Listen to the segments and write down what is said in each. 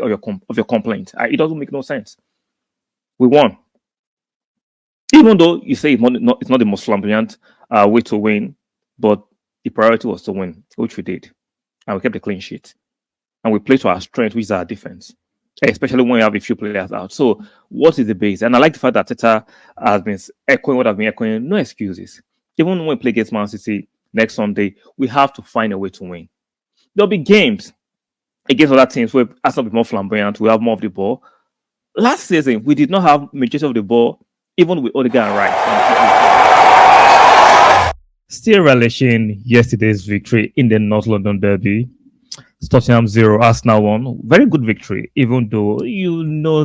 of your complaint. It doesn't make no sense. We won. Even though you say it's not the most flamboyant way to win, but the priority was to win, which we did. And we kept the clean sheet. And we played to our strength, which is our defense, especially when you have a few players out. So, what is the base? And I like the fact that Teta has been echoing what I've been echoing. No excuses. Even when we play against Man City next Sunday, we have to find a way to win. There'll be games against other teams where Arsenal be more flamboyant, we have more of the ball. Last season, we did not have majority of the ball, even with Odegaard and Rice. Still relishing yesterday's victory in the North London derby. Tottenham 0, Arsenal 1. Very good victory, even though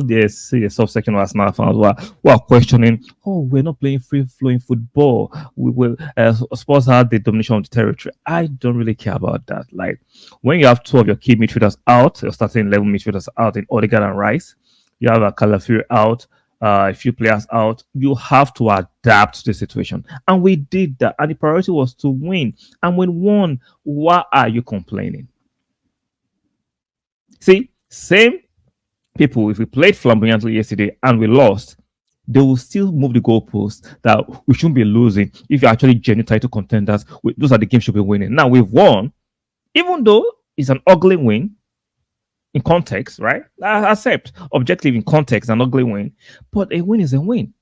there's a subsection of Arsenal fans who are questioning, we're not playing free-flowing football. We will Spurs had the domination of the territory. I don't really care about that. Like, when you have two of your key midfielders out, your starting 11 midfielders out in Odegaard and Rice, you have a Calafiori out, a few players out, you have to adapt to the situation. And we did that. And the priority was to win. And when won, why are you complaining? See, same people, if we played flamboyantly yesterday and we lost, they will still move the goalpost that we shouldn't be losing. If you're actually genuine title contenders, those are the games should be winning. Now, we've won, even though it's an ugly win in context, right? I accept objective in context, an ugly win, but a win is a win.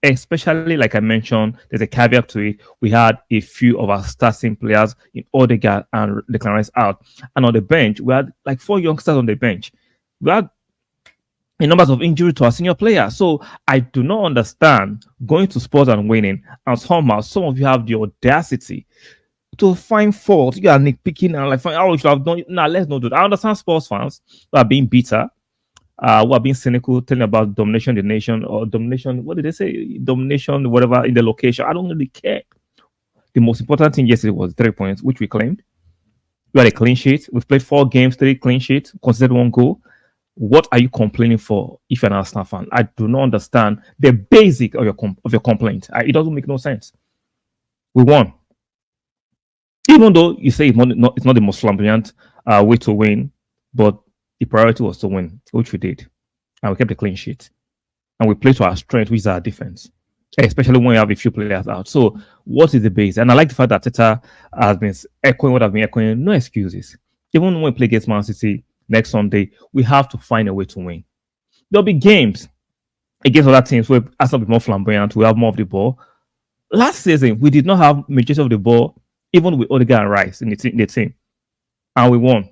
Especially, like I mentioned, there's a caveat to it. We had a few of our starting players in Odegaard and Declan Rice out. And on the bench, we had like 4 youngsters on the bench. We had a number of injuries to our senior players. So I do not understand going to Spurs and winning. And somehow, some of you have the audacity to find fault. You are nitpicking and like, we should have done it. Nah, let's not do that. I understand Spurs fans who are being bitter. Who are being cynical, telling about domination in the nation or domination, what did they say? Domination, whatever, in the location. I don't really care. The most important thing yesterday was 3 points, which we claimed. We had a clean sheet. We've played 4 games, 3 clean sheets, considered 1 goal. What are you complaining for if you're an Arsenal fan? I do not understand the basic of your complaint. It doesn't make no sense. We won. Even though you say it's not the most flamboyant way to win, but the priority was to win, which we did. And we kept the clean sheet. And we played to our strength, which is our defense, especially when you have a few players out. So, what is the base? And I like the fact that Teta has been echoing what I've been echoing. No excuses. Even when we play against Man City next Sunday, we have to find a way to win. There'll be games against other teams where Arsenal be more flamboyant, we have more of the ball. Last season, we did not have majority of the ball, even with Odegaard and Rice in the team. And we won.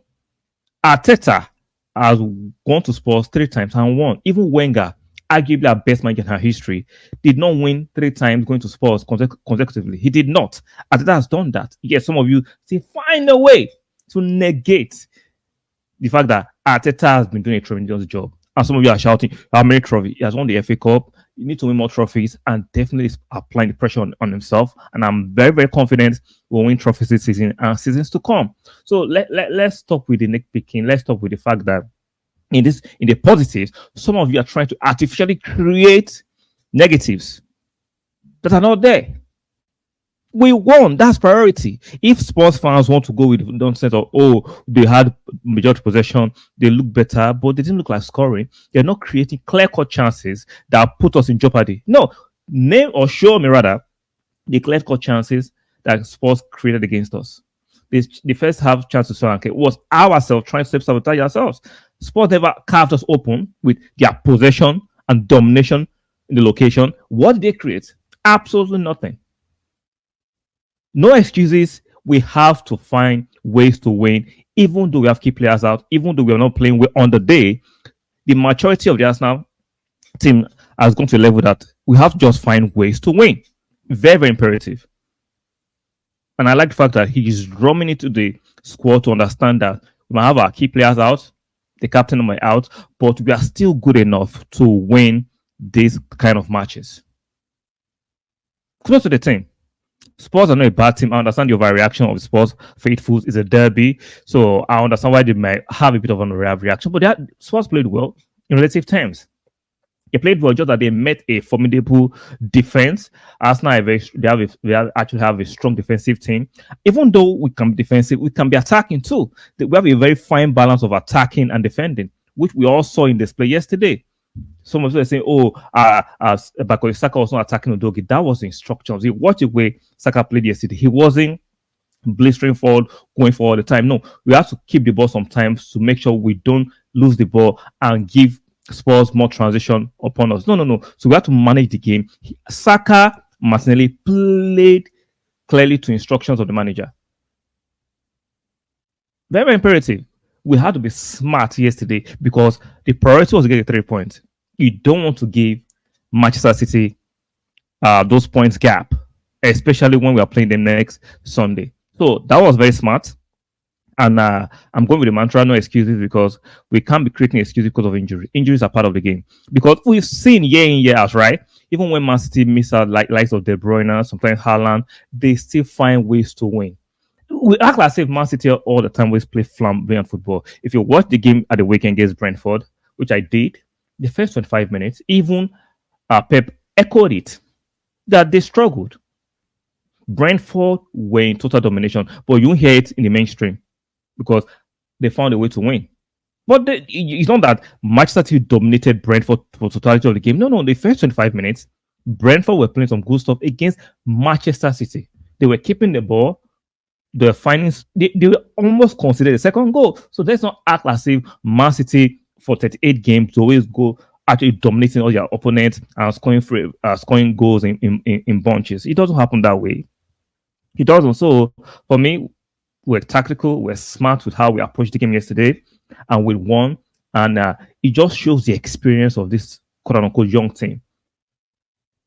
Arteta has gone to Spurs 3 times and won. Even Wenger, arguably our best manager in her history, did not win 3 times going to Spurs consecutively. He did not. Arteta has done that. Yes, some of you say, find a way to negate the fact that Arteta has been doing a tremendous job. And some of you are shouting, how many trophies? He has won the FA Cup. You need to win more trophies and definitely applying the pressure on himself. And I'm very, very confident we'll win trophies this season and seasons to come. So let's stop with the nitpicking. Let's stop with the fact that in the positives, some of you are trying to artificially create negatives that are not there. We won. That's priority. If Spurs fans want to go with nonsense of, they had majority possession, they look better, but they didn't look like scoring, they're not creating clear-cut chances that put us in jeopardy. No, name or show me rather the clear-cut chances that Spurs created against us. The first half chance to Solanke was ourselves trying to sabotage ourselves. Spurs never carved us open with their possession and domination in the location. What did they create? Absolutely nothing. No excuses. We have to find ways to win, even though we have key players out, even though we are not playing well on the day. The maturity of the Arsenal team has gone to a level that we have to just find ways to win. Very, very imperative. And I like the fact that he is drumming into the squad to understand that we might have our key players out, the captain might out, but we are still good enough to win these kind of matches. Close to the team. Spurs are not a bad team. I understand the overreaction of Spurs faithfuls is a derby, so I understand why they might have a bit of an overreaction. But Spurs played well in relative terms. They played well, just that they met a formidable defense. Arsenal actually have a strong defensive team. Even though we can be defensive, we can be attacking too. We have a very fine balance of attacking and defending. which we all saw in display yesterday. Some of us are saying, "Oh, because Saka was not attacking Udogi." That was instructions. You watch the way Saka played yesterday. He wasn't blistering forward, going forward all the time. No, we have to keep the ball sometimes to make sure we don't lose the ball and give Spurs more transition upon us. No, no, no. So we have to manage the game. Saka, Martinelli played clearly to instructions of the manager. Very, very imperative. We had to be smart yesterday because the priority was to get the 3 points. You don't want to give Manchester City those points gap, especially when we are playing them next Sunday. So that was very smart. And I'm going with the mantra, no excuses, because we can't be creating excuses because of injury. Injuries are part of the game. Because we've seen year in, year out, right? Even when Man City miss out, like likes of De Bruyne, sometimes Haaland, they still find ways to win. We act like if Man City all the time we play flamboyant football. If you watch the game at the weekend against Brentford, which I did, the first 25 minutes, even Pep echoed it, that they struggled. Brentford were in total domination, but you hear it in the mainstream because they found a way to win. But it's not that Manchester City dominated Brentford for totality of the game. No, no. The first 25 minutes, Brentford were playing some good stuff against Manchester City. They were keeping the ball. They were finding. They were almost considered a second goal. So let's not act as if Man City for 38 games to always go actually dominating all their opponents and scoring goals in bunches. It doesn't happen that way. It doesn't. So for me, we're tactical, we're smart with how we approached the game yesterday, and we won. And it just shows the experience of this quote unquote young team.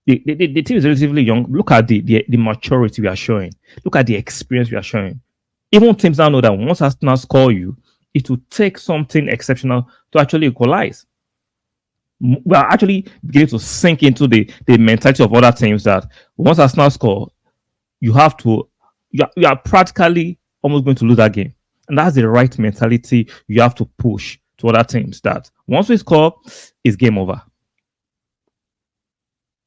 The team is relatively young. Look at the maturity we are showing. Look at the experience we are showing. Even teams now know that once Arsenal score you, it will take something exceptional to actually equalize. We are actually beginning to sink into the mentality of other teams that once Arsenal score, you are practically almost going to lose that game. And that's the right mentality you have to push to other teams that once we score, it's game over.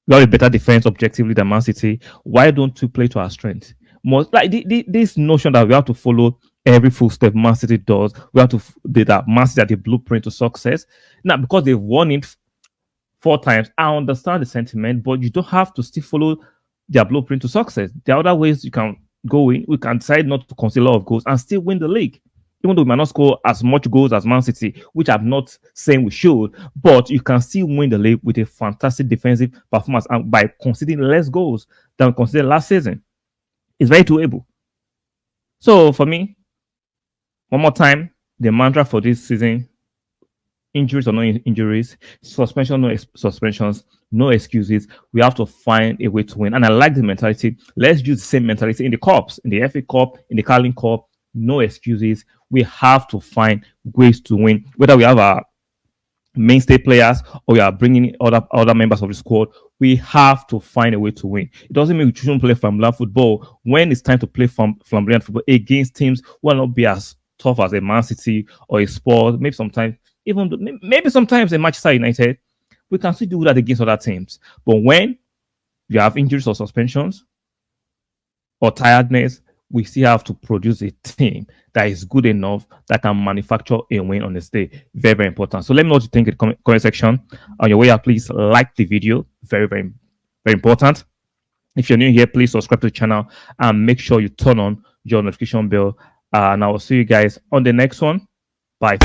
We have a better defense objectively than Man City. Why don't we play to our strength? Most like this notion that we have to follow every footstep Man City does. We have to that Man City are the blueprint to success. Now, because they've won it 4 times, I understand the sentiment, but you don't have to still follow their blueprint to success. There are other ways you can go in. We can decide not to concede a lot of goals and still win the league. Even though we might not score as much goals as Man City, which I'm not saying we should, but you can still win the league with a fantastic defensive performance and by conceding less goals than we conceded last season. It's very doable. So for me, one more time, the mantra for this season: injuries or no injuries, suspension, no suspensions, no excuses. We have to find a way to win. And I like the mentality. Let's use the same mentality in the Cups, in the FA Cup, in the Carling Cup. No excuses. We have to find ways to win. Whether we have our mainstay players or we are bringing other members of the squad, we have to find a way to win. It doesn't mean we shouldn't play flamboyant football. When it's time to play flamboyant football against teams who will not be as tough as a Man City or a Spurs, maybe sometimes a Manchester United, we can still do that against other teams. But when you have injuries or suspensions or tiredness, we still have to produce a team that is good enough that can manufacture a win on this day. Very, very important. So let me know what you think in the comment section. On your way out, please like the video. Very, very, very important. If you're new here, please subscribe to the channel and make sure you turn on your notification bell. And I will see you guys on the next one. Bye.